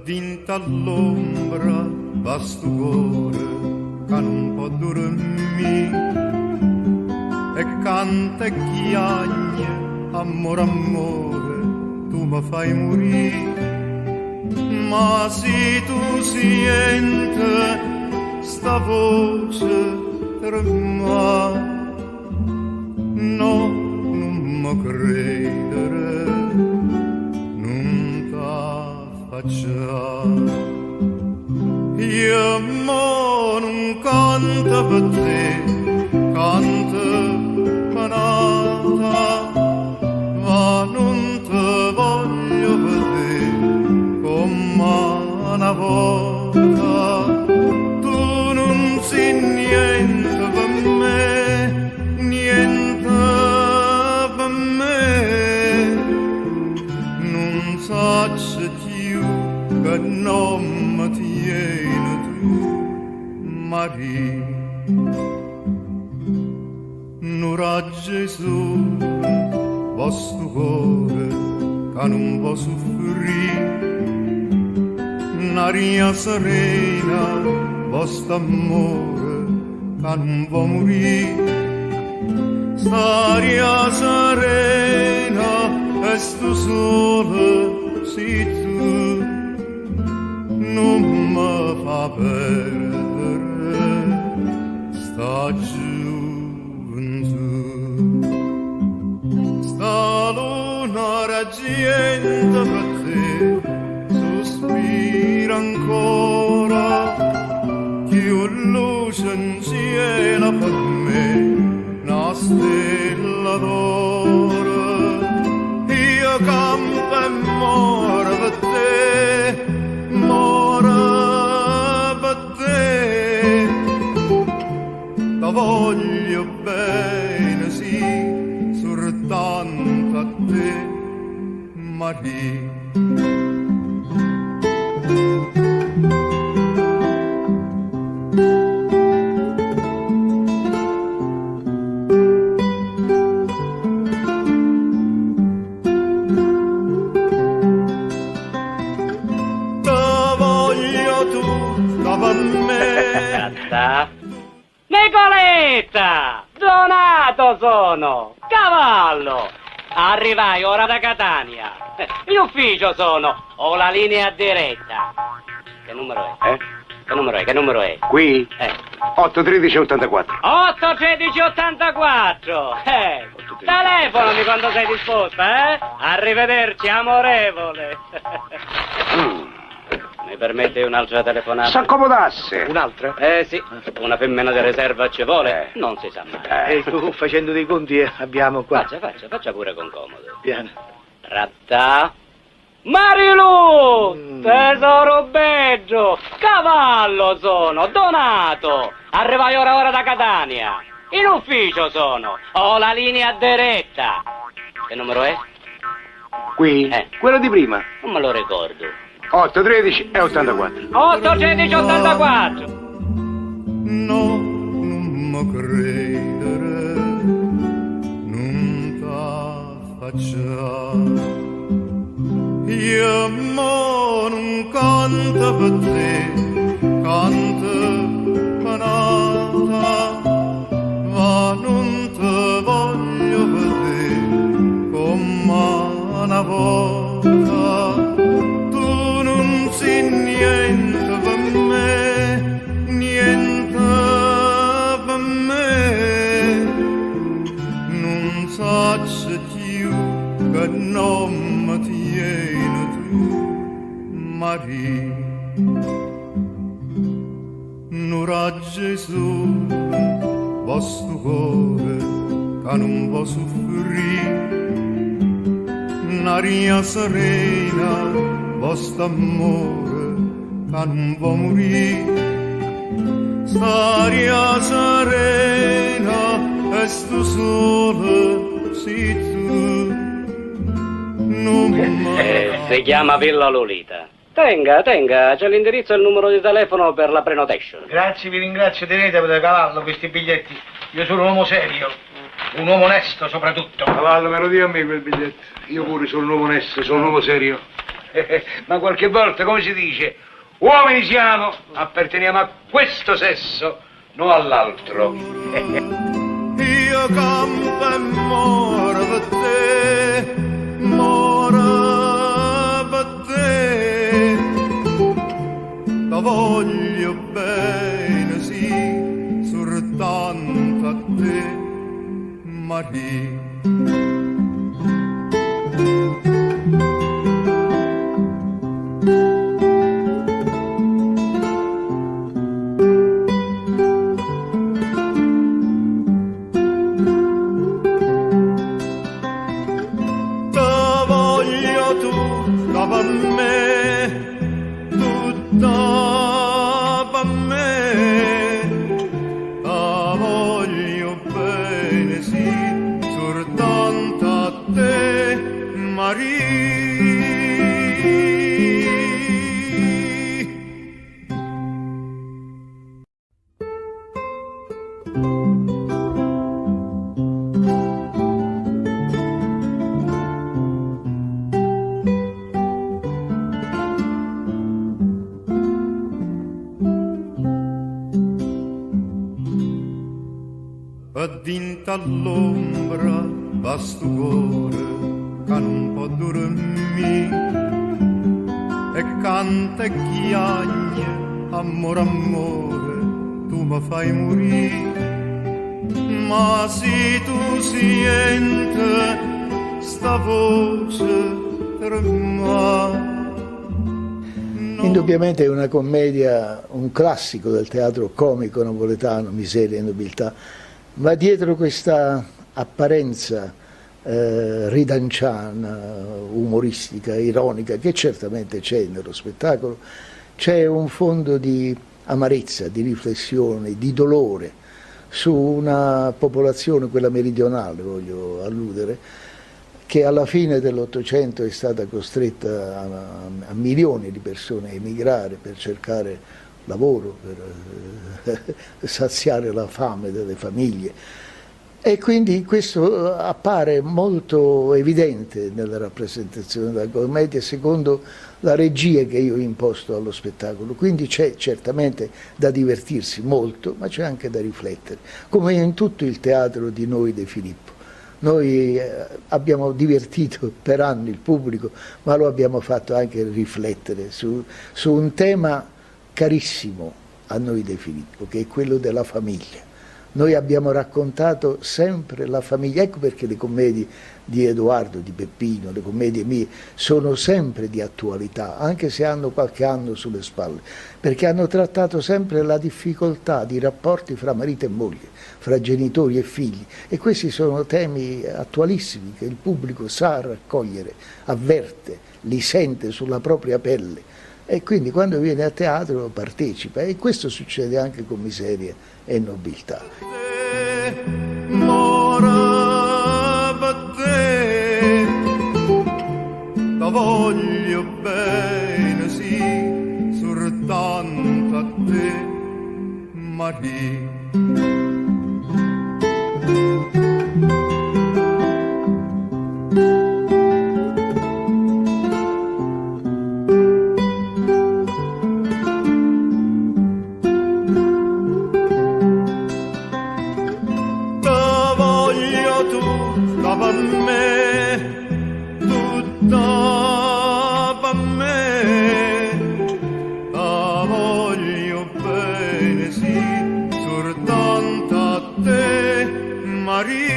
Dinta all'ombra va sto cuore che non può dormire e canta e chiagna, amore, amore, tu mi fai morire. Ma se tu senti sta voce tremare, no, non mi credere, non faccia. Io mo non canto per te, canto per nata, ma non te voglio vedere come una volta. Tu non sei niente per me, niente per me, non sacci più che non mi tieni tu, Maria. N'ora Gesù, vostro cuore che non può soffrire, n'aria serena, vostro amore che non può morire. St'aria serena e sto sole sei tu, non mi fa perdere sta gioventù. Sta luna raggienta per te, sospira ancora, più luce in cielo per me, una stella d'oro. Io campo e moro per te, moro per te. Ti voglio bene, sì, soltanto a te, Maria. Nicoletta! Donato sono! Cavallo! Arrivai ora da Catania. In ufficio sono. Ho la linea diretta. Che numero è? Che numero è? Che numero è? Qui? 81384. 81384! Telefonami quando sei disposta, eh? Arrivederci, amorevole. Mi permette un'altra telefonata? S'accomodasse. Un'altra? Sì, una femmina di riserva ci vuole, non si sa mai. E tu, facendo dei conti, abbiamo qua. Faccia pure con comodo. Piano. Ratta. Marilu! Tesoro bello! Cavallo sono! Donato! Arrivai ora da Catania. In ufficio sono. Ho la linea diretta. Che numero è? Qui? Quello di prima. Non me lo ricordo. 813 e 84. 884. No, non mi credere, non t'ha faccia. Io mo non canto per te, canto per nata, ma non te voglio vedere come una volta. Niente per me, niente per me, non sacci più che non mi tieni tu, Maria. N'ora Gesù, vostro cuore che non può soffrire, n'aria serena, vostro amore che non può morire. St'aria serena e sto sole sei tu, non Si chiama Villa Lolita. Tenga, c'è l'indirizzo e il numero di telefono per la prenotation. Grazie, vi ringrazio, tenete per cavallo questi biglietti. Io sono un uomo serio, un uomo onesto soprattutto. Cavallo, me lo dia a me quel biglietto. Io pure sono un uomo onesto, sono un uomo serio. Ma qualche volta, come si dice, uomini siamo, apparteniamo a questo sesso, non all'altro. io campo e moro per te, moro per te. La voglio bene, sì, soltanto a te, Maria. Per me, tutta per me, la voglio bene, sì, soltanto a te, Maria. E dinta all'ombra va sto cuore che non può dormire e canta e chiagna, amore, amore, tu mi fai morire. Ma se tu senti sta voce tremare. Indubbiamente è una commedia, un classico del teatro comico napoletano, Miseria e nobiltà, ma dietro questa apparenza ridanciana, umoristica, ironica, che certamente c'è nello spettacolo, c'è un fondo di amarezza, di riflessione, di dolore su una popolazione, quella meridionale voglio alludere, che alla fine dell'Ottocento è stata costretta a milioni di persone a emigrare per cercare lavoro, per saziare la fame delle famiglie. E quindi questo appare molto evidente nella rappresentazione della commedia secondo la regia che io ho imposto allo spettacolo. Quindi c'è certamente da divertirsi molto, ma c'è anche da riflettere, come in tutto il teatro di Noi De Filippo. Noi abbiamo divertito per anni il pubblico, ma lo abbiamo fatto anche riflettere su un tema carissimo a Noi De Filippo, che è quello della famiglia. Noi abbiamo raccontato sempre la famiglia, ecco perché le commedie di Edoardo, di Peppino, le commedie mie sono sempre di attualità, anche se hanno qualche anno sulle spalle, perché hanno trattato sempre la difficoltà di rapporti fra marito e moglie, fra genitori e figli, e questi sono temi attualissimi che il pubblico sa raccogliere, avverte, li sente sulla propria pelle. E quindi quando viene a teatro partecipa, e questo succede anche con Miseria e nobiltà. La voglio bene, sì, soltanto a te, Maria. Per me, tutta per me, la voglio bene, sì, soltanto a te, Maria.